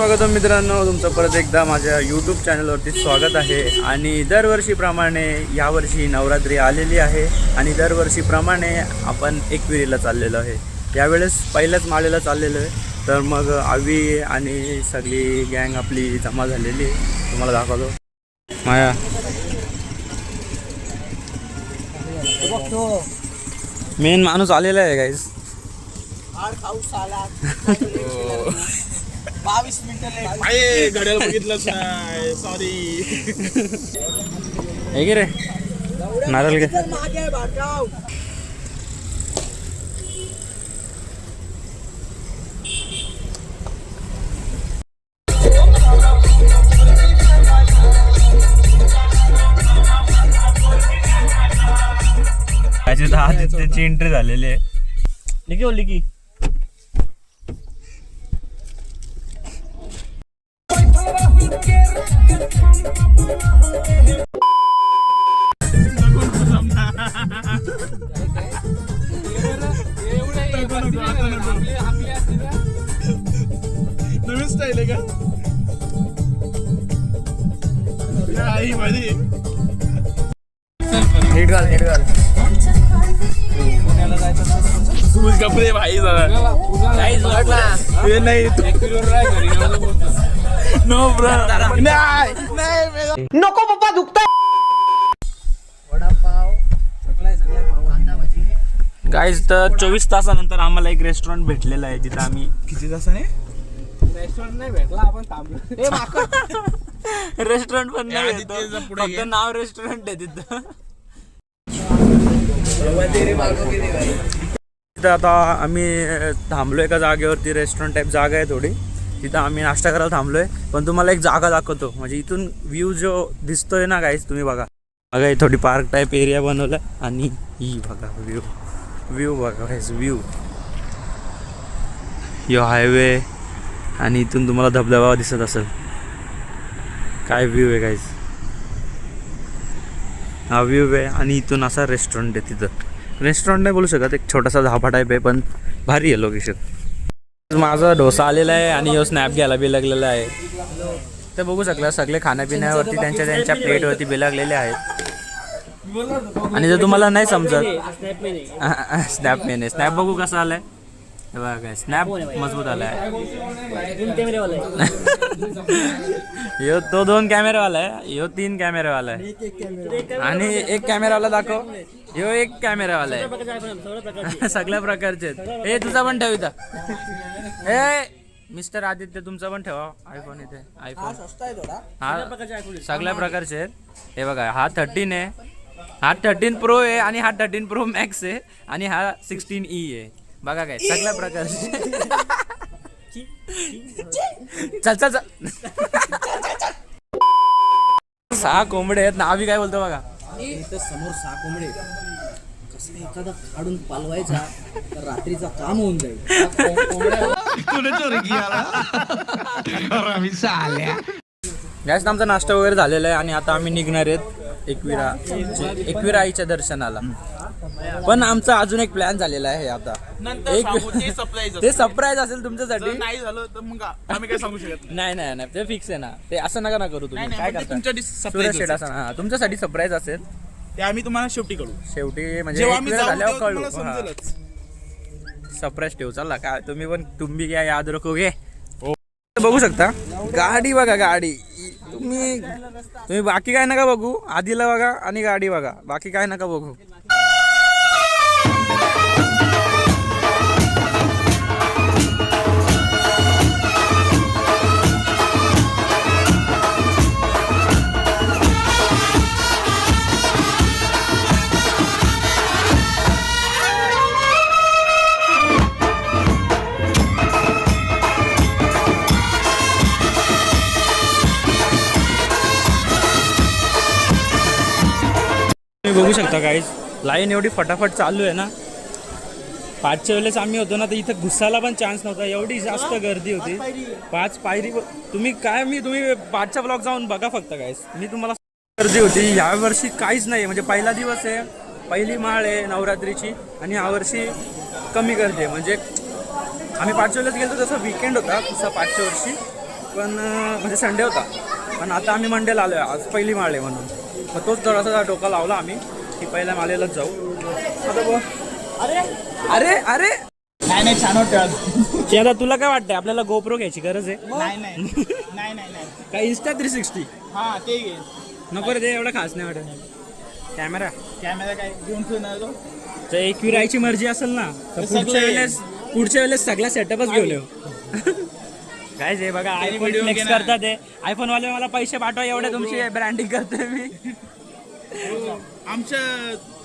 स्वागतम मित्रांनो, तुमचं परत एकदा माझ्या यूट्यूब चॅनलवरती स्वागत आहे. आणि दरवर्षीप्रमाणे यावर्षी नवरात्री आलेली आहे आणि दरवर्षीप्रमाणे आपण एकविरीला चाललेलो आहे. यावेळेस पहिल्याच माळेला चाललेलो आहे. तर मग आवी आणि सगळी गँग आपली जमा झालेली आहे. तुम्हाला दाखवतो. माया मेन माणूस आलेला आहे गाईज. 22 मिनिटं घड्याळ बघितलंच नाही, सॉरी. हे गे रे नारळ घे. त्याची एंट्री झालेली आहे. लिखी बोलली की नवीन स्टाईल आहे का? नीट घाल नीट घाल. कपडे भाई नाही नो ब्रो, नाही नको पप्पा दुखतंय. गाईज, तर 24 तासानंतर आम्हाला एक रेस्टॉरंट भेटलेलं आहे जिथं आम्ही किती तासाने रेस्टॉरंट नाही भेटला, आपण थांबलो. रेस्टॉरंट पण नाही आधी ते जा पुढे फक्त घे. नाव रेस्टॉरंट आहे तिथं. तिथं आता आम्ही थांबलो एका जागेवरती. रेस्टॉरंट टाईप जागा आहे थोडी. तिथं आम्ही नाश्ता करायला थांबलोय. पण तुम्हाला एक जागा दाखवतो. म्हणजे इथून व्ह्यू जो दिसतोय ना गाईज, तुम्ही बघा. बघा ही थोडी पार्क टाईप एरिया बनवला आणि ही बघा व्ह्यू बघा गाईज. व्ह्यू यो हायवे आणि इथून तुम्हाला धबधबा दिसत असेल. काय व्ह्यू आहे गाईज. हा व्ह्यू आहे आणि इथून असा रेस्टॉरंट आहे. तिथं रेस्टॉरंट नाही बोलू शकत, एक छोटासा धाबा टाईप आहे, पण भारी आहे लोकेशन. माझा डोसा आलेला आहे आणि यो स्नॅप घ्यायला बी लागलेला आहे. ते बघू शकला सगळे खाण्यापिण्यावरती त्यांच्या प्लेटवरती बिलागलेले आहेत. आणि जर तुम्हाला नाही समजत स्नॅप मेने स्नॅप बघू कसं आलाय. हे बघा काय स्नॅप मजबूत आलाय. यो तो 2 कॅमेरावाला आहे, यो 3 कॅमेरावाला आहे आणि एक कॅमेरावाला दाखव. यो 1 कॅमेरावाला आहे. सगळ्या प्रकारचे आहेत. हे तुझा पण ठेव इथं. हे मिस्टर आदित्य तुमचा पण ठेवा. आयफोन इथे आयफोन हा सगळ्या प्रकारचे आहेत. हे बघा हा 13 आहे, हा 13 प्रो आहे आणि हा 13 प्रो मॅक्स आहे आणि हा 16E आहे. बघा काय सगळ्या प्रकारचे. चल चल चल. 6 कोंबडे आहेत. नावी काय बोलतो बघा. इथं समोर 6 कोंबडे. कसं एखादा काढून पालवायचा तर रात्रीचा काम होऊन जाईल. गॅस आमचा नाश्ता वगैरे झालेला आहे आणि आता आम्ही निघणार आहेत एकविरा आईच्या दर्शनाला. पण आमचा अजून एक प्लॅन झालेला आहे. आता ते सरप्राईज असेल तुमच्यासाठी. नाही झालं तर मग आम्ही काय सांगू शकत नाही नाही नाही ते फिक्स आहे ना. ते असं नका ना करू तुम्ही. काय करता तुमच्यासाठी शेट असं ना तुमच्यासाठी सरप्राईज असेल. ते आम्ही तुम्हाला शेवटी कळू. शेवटी म्हणजे जेव्हा आम्ही जाऊ झाल्यावर तेव्हा कळू. तुम्हाला समजेलच. सरप्राईज ठेवू. चला काय तुम्ही क्या याद रखोगे. बघू शकता गाडी बघा. गाडी तुम्ही बाकी काय नका बघू. आधीला बघा आणि गाडी बघा. बाकी काय नका बघू. तुम्ही बघू शकता गाईज, लाईन एवढी फटाफट चालू आहे ना. 5च्या वेळेस आम्ही होतो ना तर इथं घुसायला पण चान्स नव्हता. एवढी जास्त गर्दी होती. 5 पायरी. तुम्ही 5चा ब्लॉक जाऊन बघा फक्त गाईज. मी तुम्हाला गर्दी होती. यावर्षी काहीच नाही. म्हणजे पहिला दिवस आहे, पहिली माळ आहे नवरात्रीची आणि यावर्षी कमी गर्दी आहे. म्हणजे आम्ही 5च्या वेळेस गेलो तसं वीकेंड होता तसा 5च्या वर्षी. पण म्हणजे संडे होता, पण आता आम्ही मंडेला आलो आहे. आज पहिली माळ आहे म्हणून, मग तोच थोडासा डोका लावला आम्ही की पहिल्या माळेलाच जाऊ. अरे अरे अरे नाही नाही, छान वाटतं. आता तुला काय वाटतंय, आपल्याला गोप्रो घ्यायची गरज आहे? नाही नाही नाही नाही नाही. काय इंस्टा 360 हा ते घे. नको रे, ते एवढं खास नाही वाटत. कॅमेरा काय घेऊन ठेवणार तो? तर एकविरायची मर्जी असेल ना तर पुढच्या वेळेस सगळा सेटअपच घेऊन येऊ. काय जे बघा आयफोन फ्लेक्स करतात ते. आयफोन वाले मला पैसे पाठवा, एवढे तुमची ब्रँडिंग करतोय मी. आमच्या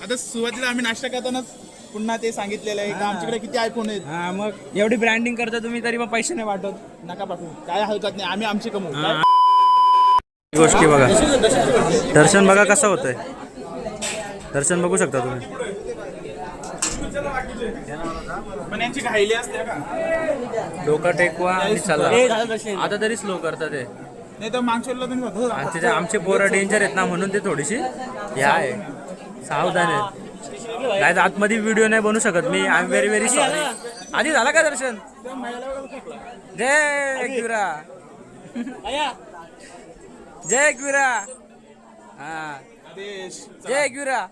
आता सुरुवातीला आम्ही नाश्ता करतानाच पुन्हा ते सांगितलेलं आहे का आमच्याकडे किती आयफोन आहेत. हा, मग एवढी ब्रँडिंग करता तुम्ही तरी मग पैसे नाही पाठवत. नका पाठवू, काय हरकत नाही, आम्ही आमचे कमवू. काय? गोष्टी बघा, दर्शन बघा कसं होतंय. दर्शन बघू शकता तुम्ही. पण यांची घाईली असते का? डोका टेकवा आणि चला. आता तरी स्लो करतात ते. नाही तर मागच्या तुम्ही आणि तिथे आमचे पोरं डेंजर आहेत ना, म्हणून ते थोडीशी हे आहे, सावधान आहेत. काय आतमध्ये व्हिडिओ नाही बनवू शकत मी. I am very very sorry. आधी झाला का दर्शन? जय एकविरा, जय एकविरा. हा, जय एकविरा.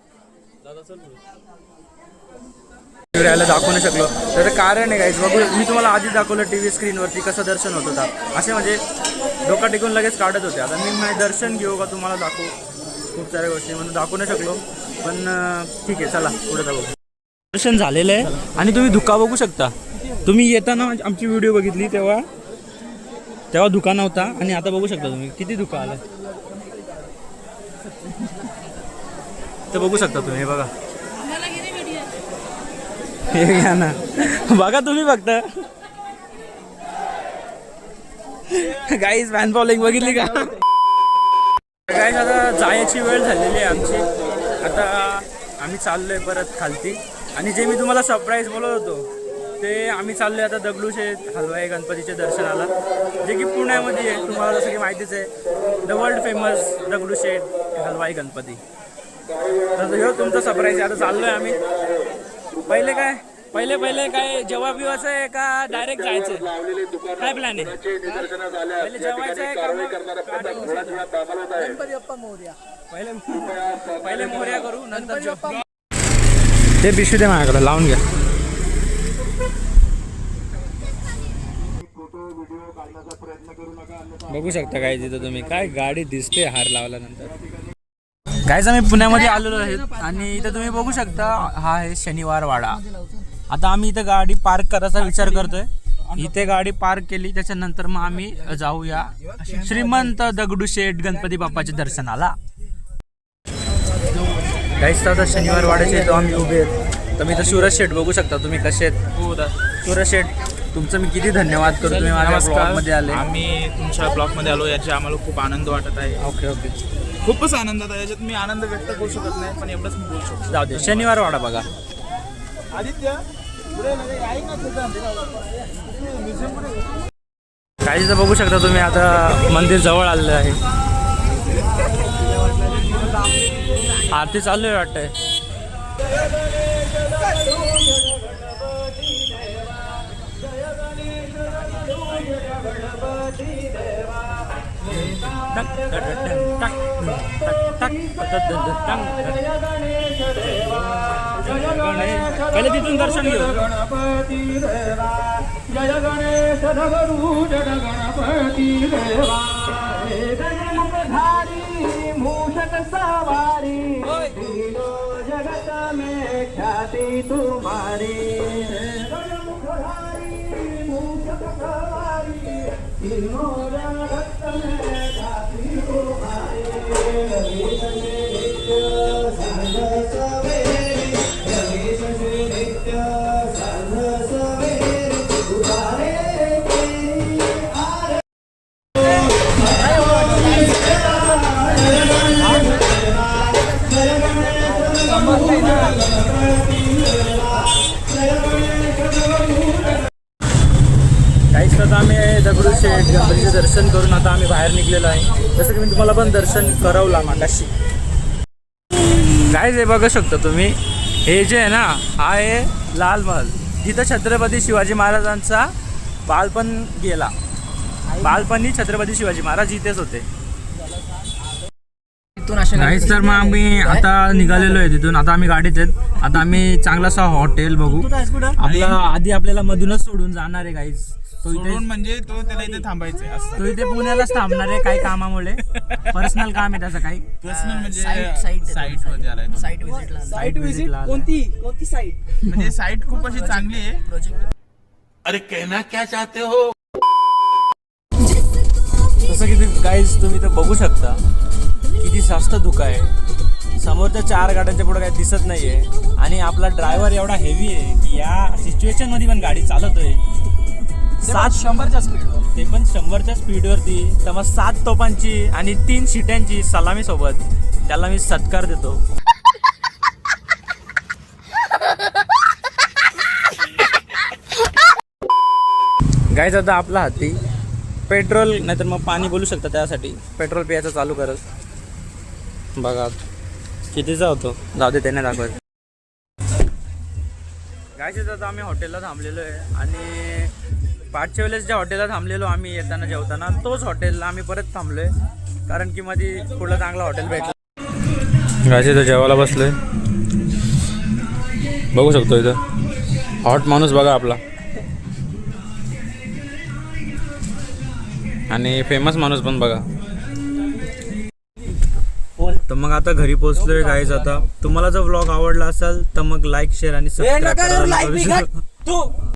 एकविराला दाखवू नाही शकलो त्याचं कारण आहे गाईज. बघू, मी तुम्हाला आधी दाखवलं टीव्ही स्क्रीनवरती कसं दर्शन होत होता. असे म्हणजे डोका टिकून लगेच काढत होते. आता मी दर्शन घेऊ का तुम्हाला दाखवू, खूप साऱ्या गोष्टी म्हणून दाखवू नाही शकलो. पण ठीक आहे, चला पुढे जाऊ. दर्शन झालेलं आहे आणि तुम्ही धुका बघू शकता. तुम्ही येताना आमची व्हिडिओ बघितली तेव्हा धुका नव्हता आणि आता बघू शकता तुम्ही किती धुका आला. तर बघू शकता तुम्ही, हे बघा, हे घ्या ना, बघा तुम्ही फक्त. गाईज फॅन फॉलोइंग बघितली का? गाईज आता जायची वेळ झालेली आहे आमची. आता आम्ही चाललोय परत खालती. आणि जे मी तुम्हाला सरप्राईज बोलत होतो ते आम्ही चाललोय आता दगडूशेठ हलवाई गणपतीच्या दर्शनाला, जे की पुण्यामध्ये आहे. तुम्हाला जसं की माहितीच आहे, the world famous Dagdusheth Halwai Ganpati. तर हे तुमचं सरप्राईज आहे. आता चाललोय आम्ही. पहिले काय जेव्हा बिवायचं आहे का डायरेक्ट जायचं आहे? काय प्लॅन आहे? पहिले जेवायचं आहे का गणपती बाप्पा मोरया. पहिले मोरया करू, नंतर ते पिशवी दे माझ्याकडे, लावून घ्या. बघू शकता काय तिथं तुम्ही, काय गाडी दिसते हार लावल्यानंतर. गाईज आम्ही पुण्यामध्ये आलेलो आहेत आणि इथं तुम्ही बघू शकता हा आहे शनिवार वाडा. आता आम्ही इथं गाडी पार्क करायचा विचार करतोय. इथे गाडी पार्क केली त्याच्यानंतर मग आम्ही जाऊया श्रीमंत दगडूशेठ गणपती बाप्पाच्या दर्शनाला. गाईज आता शनिवार वाड्याच्या इथं आम्ही उभे आहेत. तर मी तर सूरज शेठ बघू शकता तुम्ही कसे आहेत. सूरज शेठ, तुमचं मी किती धन्यवाद करतो, तुम्ही माझ्या ब्लॉगमध्ये आले. आम्ही तुमच्या ब्लॉगमध्ये आलो, याची आम्हाला खूप आनंद वाटत आहे. ओके, खूपच आनंदात आहे. याच्यात मी आनंद व्यक्त करू शकत नाही, पण एवढंच मी बोलू शकतो. जाऊ दे, शनिवार वाडा बघा. आदित्य काही तर बघू शकता तुम्ही, आता मंदिर जवळ आलेलं आहे. आरती चालू आहे वाटतंय. पहिले तिथून दर्शन घेऊ. जय गणेश धरू जग गणपती देवा, धारी मूषक सवारी, तीनों जगत में ख्याति तुम्हारी. मूषक सवारी, तीनों जगत में ख्याति तुम्हारी. काहीच आता आम्ही दगडूशेठ गणपतीचे दर्शन करून आता आम्ही बाहेर निघलेलो आहे. जसं की मी तुम्हाला पण दर्शन करवला मागाशी. काय जे बघू शकता तुम्ही, हे जे आहे ना, हा आहे लाल महल, जिथं छत्रपती शिवाजी महाराजांचा बालपण गेला. बालपणी छत्रपती शिवाजी महाराज इथेच होते. तिथून अशा नाहीच तर मग आम्ही आता निघालेलो आहे तिथून. आता आम्ही गाडीत आहेत. आता आम्ही चांगलासा हॉटेल बघू. आपला आधी आपल्याला मधूनच सोडून जाणार आहे गाईज. तो इथे सोडून म्हणजे तो त्याला इथे थांबायचंय असं. तो इथे पुण्यालाच थांबणार आहे काही कामामुळे. पर्सनल काम आहे त्याचं काही. पर्सनल म्हणजे साईट साईट मध्ये आलाय तो. साईट व्हिजिटला साईट व्हिजिटला आलाय. कोणती साईट म्हणजे साईट खूप अशी चांगली आहे. प्रोजेक्ट तसं की गाईज तुम्ही तर बघू शकता किती जास्त धुका आहे. समोरच्या 4 गाड्यांच्या पुढे काही दिसत नाहीये. आणि आपला ड्रायव्हर एवढा हेवी आहे की या सिच्युएशन मध्ये पण गाडी चालवतोय 100च्या स्पीडवर. ते पण 100च्या स्पीडवरती. तर मग 7 तोफांची आणि 3 शिट्यांची सलामी सोबत त्याला मी सत्कार देतो. गाईज आता आपला हाती पेट्रोल नाहीतर मग पाणी बोलू शकता त्यासाठी पेट्रोल प्यायचं चालू करत. बघा कितीचा होतो. जाऊ दे त्याने दाखवत. गाईज आता आम्ही हॉटेलला थांबलेलो आहे. आणि 5च्या वेळेस ज्या हॉटेलला थांबलेलो आम्ही येताना जेवताना तोच हॉटेलला आम्ही परत थांबलोय. कारण की मध्ये पुढलं चांगला हॉटेल भेटलं. गाईज इथं जेवायला बसलोय. बघू शकतो इथं हॉट माणूस बघा आपला. आणि फेमस माणूस पण बघा. तर मग आता घरी पोहोचलोय गाईज. आता तुम्हाला जर व्लॉग आवडला असेल तर मग लाईक शेअर आणि सबस्क्राईब करायला विसरू नका.